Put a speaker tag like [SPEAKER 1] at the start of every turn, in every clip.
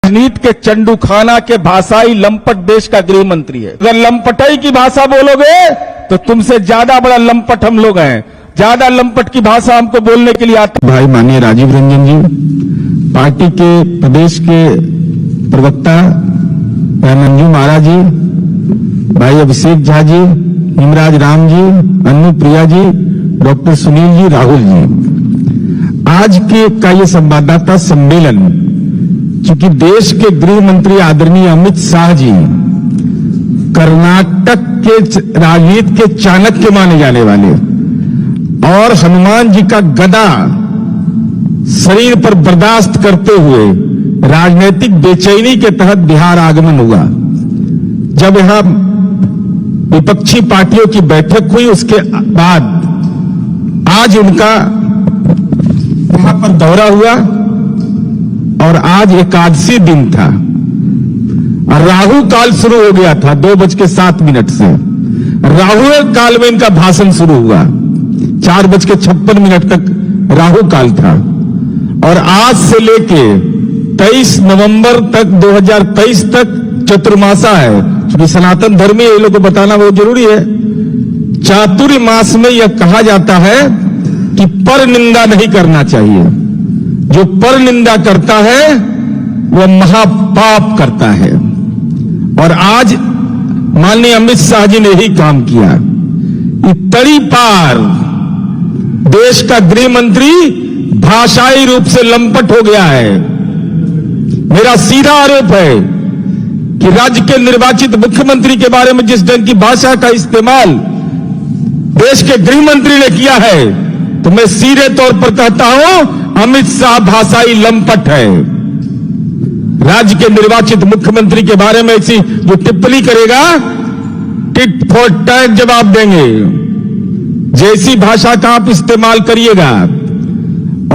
[SPEAKER 1] राजनीति के चंडूखाना के भाषाई लंपट देश का गृह मंत्री है। अगर लंपटाई की भाषा बोलोगे तो तुमसे ज्यादा बड़ा लंपट हम लोग हैं। ज्यादा लंपट की भाषा हमको बोलने के लिए आती।
[SPEAKER 2] भाई माननीय राजीव रंजन जी, पार्टी के प्रदेश के प्रवक्ता मंजू महाराज जी, भाई अभिषेक झा जी, हिमराज राम जी, अन्नू प्रिया जी, डॉक्टर सुनील जी, राहुल जी, आज के का ये संवाददाता सम्मेलन चूंकि देश के गृह मंत्री आदरणीय अमित शाह जी कर्नाटक के राजनीति के चाणक्य माने जाने वाले और हनुमान जी का गदा शरीर पर बर्दाश्त करते हुए राजनीतिक बेचैनी के तहत बिहार आगमन हुआ। जब यहां विपक्षी पार्टियों की बैठक हुई उसके बाद आज उनका यहां पर दौरा हुआ और आज एकादशी दिन था और राहु काल शुरू हो गया था 2:07 से। राहु काल में इनका भाषण शुरू हुआ, 4:56 तक राहु काल था और आज से लेके 23 नवंबर तक 2023 तक चतुर्मासा है। क्योंकि सनातन धर्म में ये लोग को बताना बहुत जरूरी है। चातुर्मास में यह कहा जाता है कि पर निंदा नहीं करना चाहिए। जो पर निंदा करता है वह महापाप करता है और आज माननीय अमित शाह जी ने ही काम किया। तरी पार देश का गृह मंत्री भाषाई रूप से लंपट हो गया है। मेरा सीधा आरोप है कि राज्य के निर्वाचित मुख्यमंत्री के बारे में जिस ढंग की भाषा का इस्तेमाल देश के गृह मंत्री ने किया है तो मैं सीधे तौर पर कहता हूं अमित शाह भाषाई लंपट है। राज्य के निर्वाचित मुख्यमंत्री के बारे में ऐसी जो टिप्पणी करेगा टिट फॉर टैट जवाब देंगे। जैसी भाषा का आप इस्तेमाल करिएगा।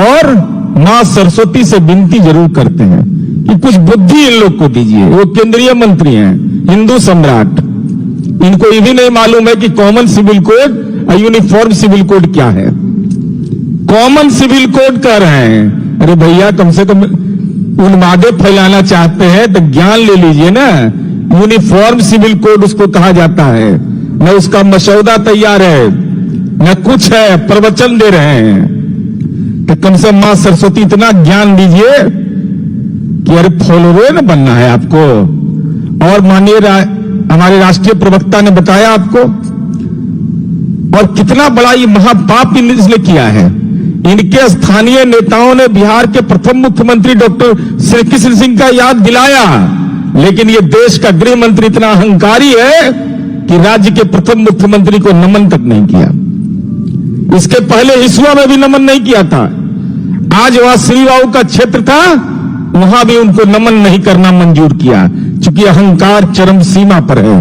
[SPEAKER 2] और मां सरस्वती से विनती जरूर करते हैं कि कुछ बुद्धि इन लोग को दीजिए। वो केंद्रीय मंत्री हैं, हिंदू सम्राट, इनको ये भी नहीं मालूम है कि कॉमन सिविल कोड और यूनिफॉर्म सिविल कोड क्या है। कॉमन सिविल कोड कह रहे हैं। अरे भैया, कम से कम उन्मादे फैलाना चाहते हैं तो ज्ञान ले लीजिए ना। यूनिफॉर्म सिविल कोड उसको कहा जाता है। न उसका मसौदा तैयार है न कुछ है, प्रवचन दे रहे हैं। तो कम से कम मां सरस्वती इतना ज्ञान दीजिए कि अरे फॉलोअर न बनना है आपको। और माननीय हमारे राष्ट्रीय प्रवक्ता ने बताया आपको और कितना बड़ा ये महापाप इसने किया है। इनके स्थानीय नेताओं ने बिहार के प्रथम मुख्यमंत्री डॉक्टर श्री कृष्ण सिंह का याद दिलाया, लेकिन ये देश का गृह मंत्री इतना अहंकारी है कि राज्य के प्रथम मुख्यमंत्री को नमन तक नहीं किया। इसके पहले हिसुआ में भी नमन नहीं किया था। आज वहां श्रीवाऊ का क्षेत्र था, वहां भी उनको नमन नहीं करना मंजूर किया, क्योंकि अहंकार चरम सीमा पर है।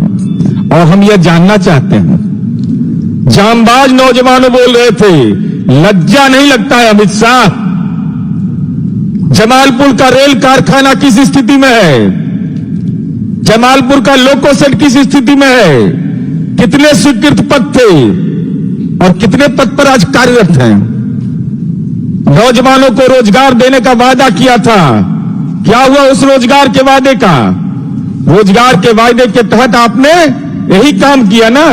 [SPEAKER 2] और हम यह जानना चाहते हैं, जांबाज नौजवान बोल रहे थे, लज्जा नहीं लगता है अमित शाह? जमालपुर का रेल कारखाना किस स्थिति में है? जमालपुर का लोको सेट किस स्थिति में है? कितने स्वीकृत पद थे और कितने पद पर आज कार्यरत हैं? नौजवानों को रोजगार देने का वादा किया था, क्या हुआ उस रोजगार के वादे का? रोजगार के वादे के तहत आपने यही काम किया ना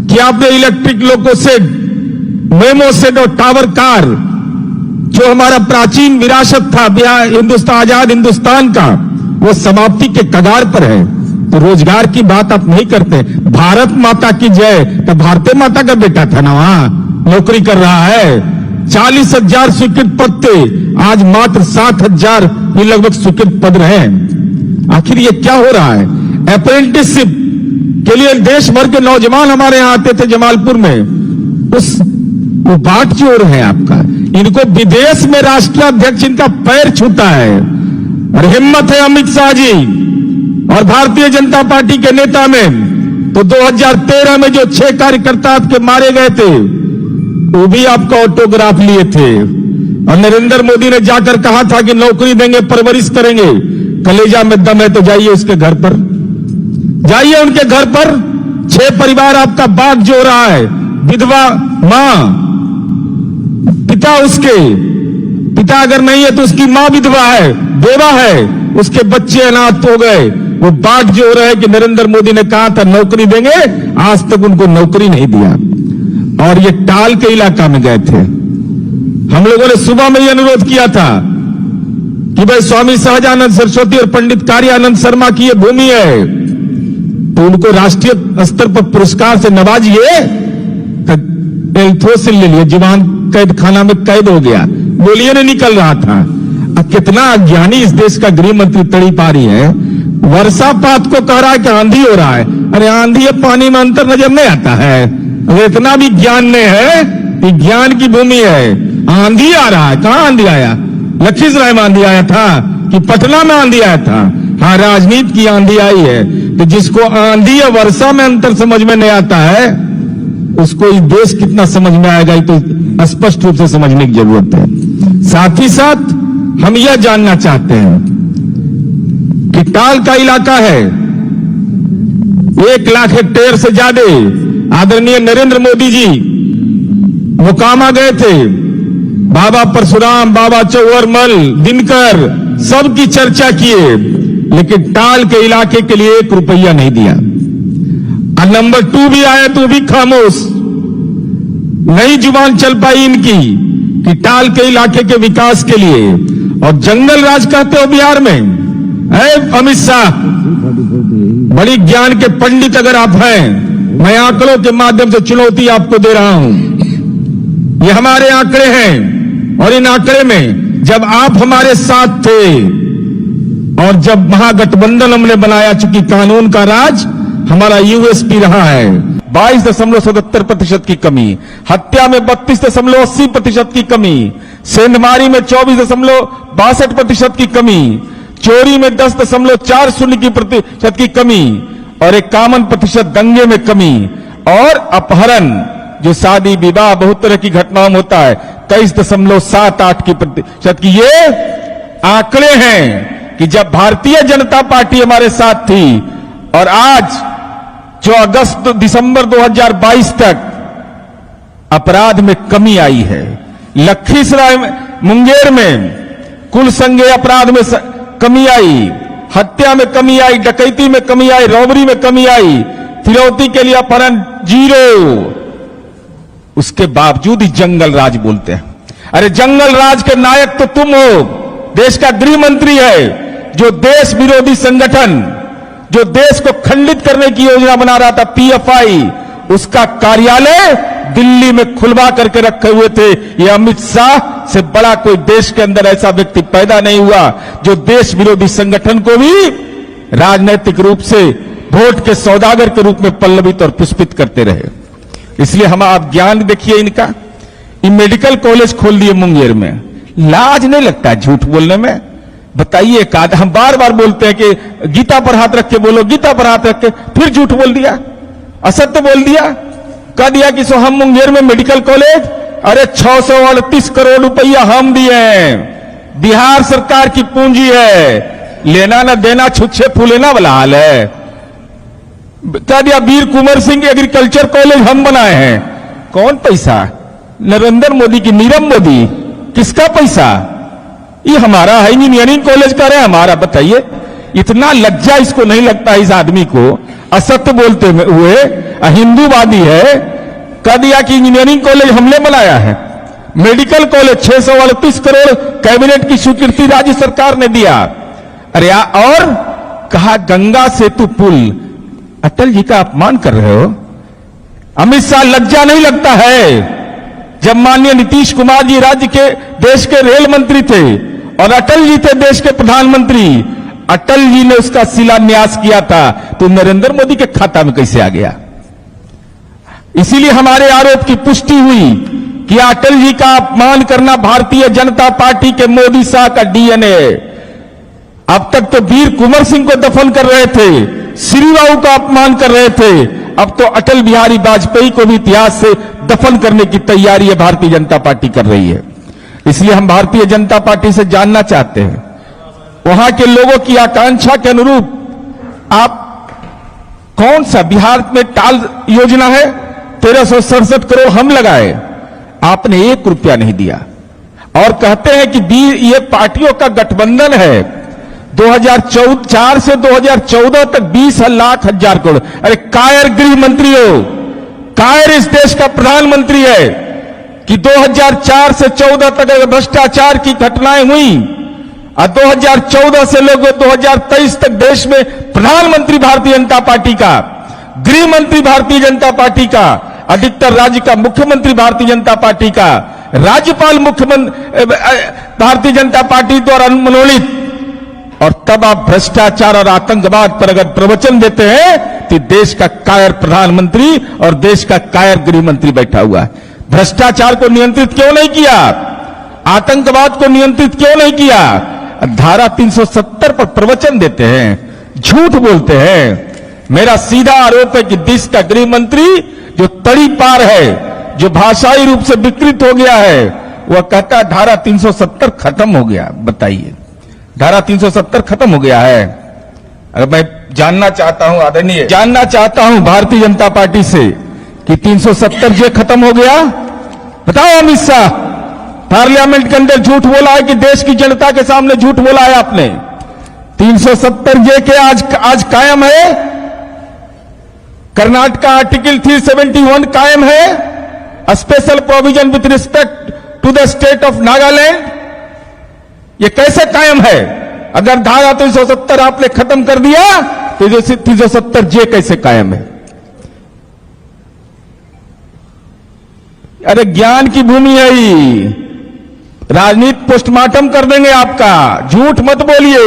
[SPEAKER 2] कि आपने electric loco set, memo set और टावर कार, जो हमारा प्राचीन विरासत था हिंदुस्तान, आजाद हिंदुस्तान का, वो समाप्ति के कगार पर है। तो रोजगार की बात आप नहीं करते। भारत माता की जय, तो भारतीय माता का बेटा था ना, वहां नौकरी कर रहा है। 40,000 स्वीकृत पद थे, आज मात्र 7,000 ही लगभग स्वीकृत पद रहे। आखिर ये क्या हो रहा है? अप्रेंटिसशिप के लिए देश भर के नौजवान हमारे यहां आते थे जमालपुर में, वो बाट चोर है आपका। इनको विदेश में राष्ट्रीय अध्यक्ष इनका पैर छूटा है। और हिम्मत है अमित शाह जी और भारतीय जनता पार्टी के नेता में। तो 2013 में जो 6 कार्यकर्ता आपके मारे गए थे, वो भी आपका ऑटोग्राफ लिए थे। और नरेंद्र मोदी ने जाकर कहा था कि नौकरी देंगे, परवरिश करेंगे। कलेजा में दम है तो जाइए उसके घर पर, जाइए उनके घर पर। 6 परिवार आपका बाग जो रहा है, विधवा मां, पिता उसके, पिता अगर नहीं है तो उसकी मां विधवा है, बेवा है, उसके बच्चे अनाथ हो गए। वो बात जो हो रहा है कि नरेंद्र मोदी ने कहा था नौकरी देंगे, आज तक उनको नौकरी नहीं दिया। और ये टाल के इलाका में गए थे। हम लोगों ने सुबह में ये अनुरोध किया था कि भाई स्वामी सहजानंद सरस्वती और पंडित कार्यानंद शर्मा की ये भूमि है, तो उनको राष्ट्रीय स्तर पर पुरस्कार से नवाजिए। एल्थोसिल ले लिए, जीवान कैद खाना में कैद हो गया, गोलियों ने निकल रहा था। अब कितना अज्ञानी इस देश का गृह मंत्री तड़ी पा रही है। वर्षापात को कह रहा है कि आंधी हो रहा है। अरे आंधी और पानी में अंतर नजर नहीं आता है। अरे इतना भी ज्ञान नहीं है कि ज्ञान की भूमि है। आंधी आ रहा है, कहां आंधी आया? लखीसराय में आंधी आया था कि पटना में आंधी आया था? हाँ, राजनीति की आंधी आई है। तो जिसको आंधी या वर्षा में अंतर समझ में नहीं आता है, उसको इस देश कितना समझ में आएगा, ये तो स्पष्ट रूप से समझने की जरूरत है। साथ ही साथ हम यह जानना चाहते हैं कि टाल का इलाका है, 1 लाख हेक्टेयर से ज्यादा। आदरणीय नरेंद्र मोदी जी मोकामा गए थे, बाबा परशुराम, बाबा चौवरमल, दिनकर सबकी चर्चा किए, लेकिन टाल के इलाके के लिए 1 रुपया नहीं दिया। और नंबर 2 भी आया तो भी खामोश। नई जुबान चल पाई इनकी कि टाल के इलाके के विकास के लिए। और जंगल राज कहते हो बिहार में, अमित शाह बड़ी ज्ञान के पंडित अगर आप हैं, मैं आंकड़ों के माध्यम से चुनौती आपको दे रहा हूं। ये हमारे आंकड़े हैं, और इन आंकड़े में जब आप हमारे साथ थे और जब महागठबंधन हमने बनाया, चूंकि कानून का राज हमारा यूएसपी रहा है,
[SPEAKER 1] 22.77% की कमी, हत्या में 32.80% की कमी, सेंधमारी में 24.62% की कमी, चोरी में 10.40% की कमी, और 51% दंगे में कमी, और अपहरण जो शादी विवाह बहुत तरह की घटनाओं में होता है 23.78% की। ये आंकड़े हैं कि जब भारतीय जनता पार्टी हमारे साथ थी, और आज जो दिसंबर 2022 तक अपराध में कमी आई है। लखीसराय में, मुंगेर में कुल संज्ञेय अपराध में कमी आई, हत्या में कमी आई, डकैती में कमी आई, रॉबरी में कमी आई, फिरौती के लिए अपहरण 0। उसके बावजूद ही जंगल राज बोलते हैं। अरे जंगल राज के नायक तो तुम हो, देश का गृह मंत्री है, जो देश विरोधी संगठन, जो देश को खंडित करने की योजना बना रहा था, पीएफआई, उसका कार्यालय दिल्ली में खुलवा करके रखे हुए थे। ये अमित शाह से बड़ा कोई देश के अंदर ऐसा व्यक्ति पैदा नहीं हुआ जो देश विरोधी संगठन को भी राजनैतिक रूप से वोट के सौदागर के रूप में पल्लवित और पुष्पित करते रहे। इसलिए हम, आप ज्ञान देखिए इनका। ये मेडिकल कॉलेज खोल दिए मुंगेर में, लाज नहीं लगता झूठ बोलने में? बताइए, हम बार बार बोलते हैं कि गीता पर हाथ रख के बोलो, गीता पर हाथ रख के, फिर झूठ बोल दिया, असत्य बोल दिया, कह दिया कि सो हम मुंगेर में मेडिकल कॉलेज, अरे 638 करोड़ रुपया हम दिए हैं, बिहार सरकार की पूंजी है, लेना न देना छुच्छे फूलेना वाला हाल है। कह दिया वीर कुंवर सिंह एग्रीकल्चर कॉलेज हम बनाए हैं, कौन पैसा? नरेंद्र मोदी की, नीरव मोदी, किसका पैसा? ये हमारा है, इंजीनियरिंग कॉलेज का है हमारा। बताइए, इतना लज्जा इसको नहीं लगता इस आदमी को, असत्य बोलते हुए, हिंदूवादी है, कह दिया कि इंजीनियरिंग कॉलेज हमने बनाया है, मेडिकल कॉलेज 638 करोड़ कैबिनेट की स्वीकृति राज्य सरकार ने दिया। अरे और कहा गंगा सेतु पुल, अटल जी का अपमान कर रहे हो। अमित शाह, लज्जा नहीं लगता है? जब माननीय नीतीश कुमार जी राज्य के, देश के रेल मंत्री थे और अटल जी थे देश के प्रधानमंत्री, अटल जी ने उसका शिलान्यास किया था, तो नरेंद्र मोदी के खाता में कैसे आ गया? इसीलिए हमारे आरोप की पुष्टि हुई कि अटल जी का अपमान करना भारतीय जनता पार्टी के मोदी शाह का डीएनए। अब तक तो वीर कुंवर सिंह को दफन कर रहे थे, श्रीबाबू का अपमान कर रहे थे, अब तो अटल बिहारी वाजपेयी को भी इतिहास से दफन करने की तैयारी है भारतीय जनता पार्टी कर रही है। इसलिए हम भारतीय जनता पार्टी से जानना चाहते हैं, वहां के लोगों की आकांक्षा के अनुरूप आप कौन सा, बिहार में टाल योजना है 1367 करोड़ हम लगाए, आपने 1 रुपया नहीं दिया, और कहते हैं कि ये पार्टियों का गठबंधन है, 2004 से 2014 तक 20 लाख हजार करोड़। अरे कायर गृह मंत्री हो, कायर इस देश का प्रधानमंत्री है कि 2004 से 14 तक अगर भ्रष्टाचार की घटनाएं हुई और 2014 से लेकर 2023 तक देश में प्रधानमंत्री भारतीय जनता पार्टी का, गृह मंत्री भारतीय जनता पार्टी का, अधिकतर राज्य का मुख्यमंत्री भारतीय जनता पार्टी का, राज्यपाल मुख्यमंत्री भारतीय जनता पार्टी द्वारा मनोनीत, और तब आप भ्रष्टाचार और आतंकवाद पर अगर प्रवचन देते हैं तो देश का कायर प्रधानमंत्री और देश का कायर गृह मंत्री बैठा हुआ है। भ्रष्टाचार को नियंत्रित क्यों नहीं किया? आतंकवाद को नियंत्रित क्यों नहीं किया? धारा 370 पर प्रवचन देते हैं, झूठ बोलते हैं। मेरा सीधा आरोप है कि देश का गृह मंत्री जो तड़ी पार है, जो भाषाई रूप से विकृत हो गया है, वह कहता है धारा 370 खत्म हो गया। बताइए, धारा 370 खत्म हो गया है। अगर मैं जानना चाहता हूं आदरणीय, जानना चाहता हूं भारतीय जनता पार्टी से कि 370 जे खत्म हो गया? बताओ अमित शाह, पार्लियामेंट के अंदर झूठ बोला है कि देश की जनता के सामने झूठ बोला है आपने। 370 जे के आज कायम है। कर्नाटक आर्टिकल 371 कायम है। Special provision with respect to the state of Nagaland, ये कैसे कायम है? अगर धारा 370 आपने खत्म कर दिया तो 370 जे कैसे कायम है? अरे ज्ञान की भूमि है ये, राजनीति पोस्टमार्टम कर देंगे आपका। झूठ मत बोलिए।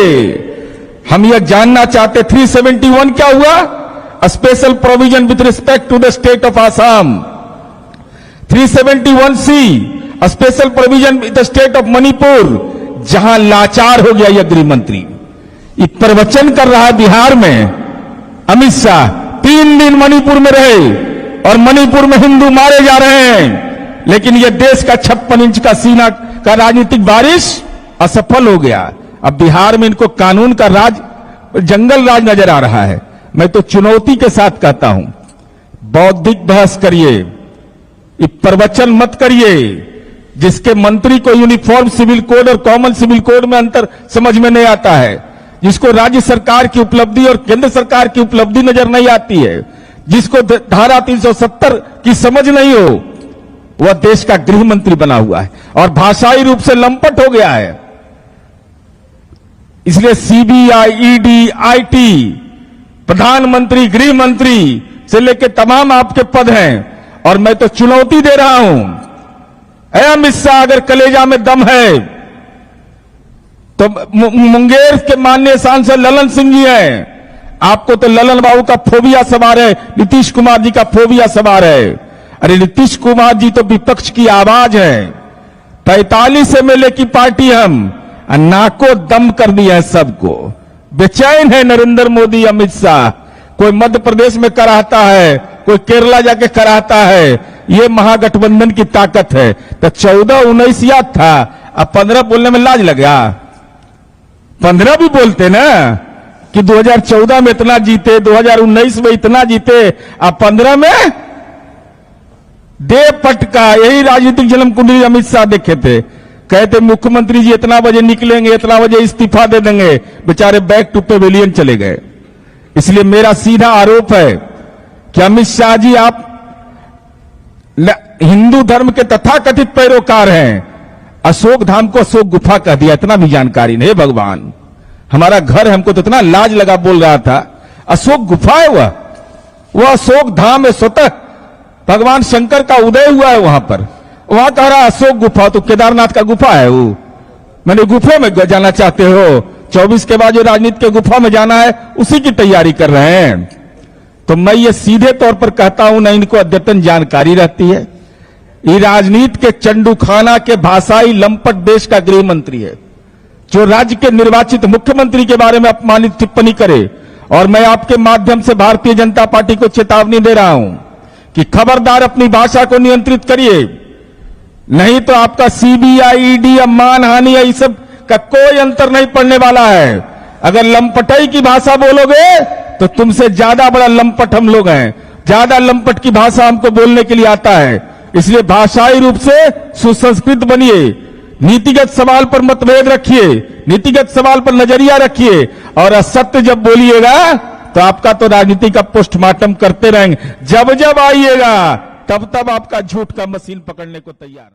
[SPEAKER 1] हम यह जानना चाहते 371 क्या हुआ? Special provision with respect to the state of Assam. 371C special provision with the state of Manipur, जहां लाचार हो गया यह गृह मंत्री। ये प्रवचन कर रहा है बिहार में अमित शाह। 3 दिन मणिपुर में रहे और मणिपुर में हिंदू मारे जा रहे हैं, लेकिन यह देश का 56 इंच का सीना का राजनीतिक बारिश असफल हो गया। अब बिहार में इनको कानून का राज, जंगल राज नजर आ रहा है। मैं तो चुनौती के साथ कहता हूं, बौद्धिक बहस करिए, ये प्रवचन मत करिए। जिसके मंत्री को यूनिफॉर्म सिविल कोड और कॉमन सिविल कोड में अंतर समझ में नहीं आता है, जिसको राज्य सरकार की उपलब्धि और केंद्र सरकार की उपलब्धि नजर नहीं आती है, जिसको धारा 370 की समझ नहीं हो, वह देश का गृह मंत्री बना हुआ है और भाषाई रूप से लंपट हो गया है। इसलिए सीबीआई, ईडी, आईटी, प्रधानमंत्री, गृह मंत्री से लेकर तमाम आपके पद हैं, और मैं तो चुनौती दे रहा हूं, अमित शाह अगर कलेजा में दम है तो मुंगेर के माननीय सांसद ललन सिंह जी हैं। आपको तो ललन बाबू का फोबिया सवार है, नीतीश कुमार जी का फोबिया सवार है। अरे नीतीश कुमार जी तो विपक्ष की आवाज है। 45 MLA की पार्टी हम, नाको दम कर दिया है सबको। बेचैन है नरेंद्र मोदी, अमित शाह। कोई मध्य प्रदेश में कराता है, कोई केरला जाके कराता है। ये महागठबंधन की ताकत है। तो 14-19 याद था, अब 15 बोलने में लाज लगा। 15 भी बोलते ना कि 2014 में इतना जीते, 2019 में इतना जीते, अब 15 में दे पटका। यही राजनीतिक जन्म कुंडली अमित शाह देखे थे। कहते मुख्यमंत्री जी इतना बजे निकलेंगे, इतना बजे इस्तीफा दे देंगे, बेचारे बैक टू पेविलियन चले गए। इसलिए मेरा सीधा आरोप है कि अमित शाह जी आप हिंदू धर्म के तथाकथित पैरोकार हैं। अशोक धाम को अशोक गुफा कह दिया, इतना भी जानकारी नहीं। भगवान, हमारा घर है, हमको तो इतना लाज लगा, बोल रहा था अशोक गुफा है। वह अशोक धाम है, स्वतः भगवान शंकर का उदय हुआ है वहां पर। वहां कह रहा अशोक गुफा, तो केदारनाथ का गुफा है वो। मैंने गुफा में जाना चाहते हो? 24 के बाद जो राजनीति के गुफा में जाना है, उसी की तैयारी कर रहे हैं। तो मैं ये सीधे तौर पर कहता हूं, ना इनको अद्यतन जानकारी रहती है। ये राजनीति के चंडूखाना के भाषाई लंपट देश का गृह मंत्री है, जो राज्य के निर्वाचित मुख्यमंत्री के बारे में अपमानित टिप्पणी करे। और मैं आपके माध्यम से भारतीय जनता पार्टी को चेतावनी दे रहा हूं कि खबरदार अपनी भाषा को नियंत्रित करिए, नहीं तो आपका सीबीआई, ईडी, मानहानि, ये सब का कोई अंतर नहीं पड़ने वाला है। अगर लंपटाई की भाषा बोलोगे तो तुमसे ज्यादा बड़ा लंपट हम लोग हैं। ज्यादा लंपट की भाषा हमको बोलने के लिए आता है। इसलिए भाषाई रूप से सुसंस्कृत बनिए। नीतिगत सवाल पर मतभेद रखिए, नीतिगत सवाल पर नजरिया रखिए, और असत्य जब बोलिएगा तो आपका तो राजनीति का पोस्टमार्टम करते रहेंगे। जब जब आइएगा तब तब आपका झूठ का मशीन पकड़ने को तैयार।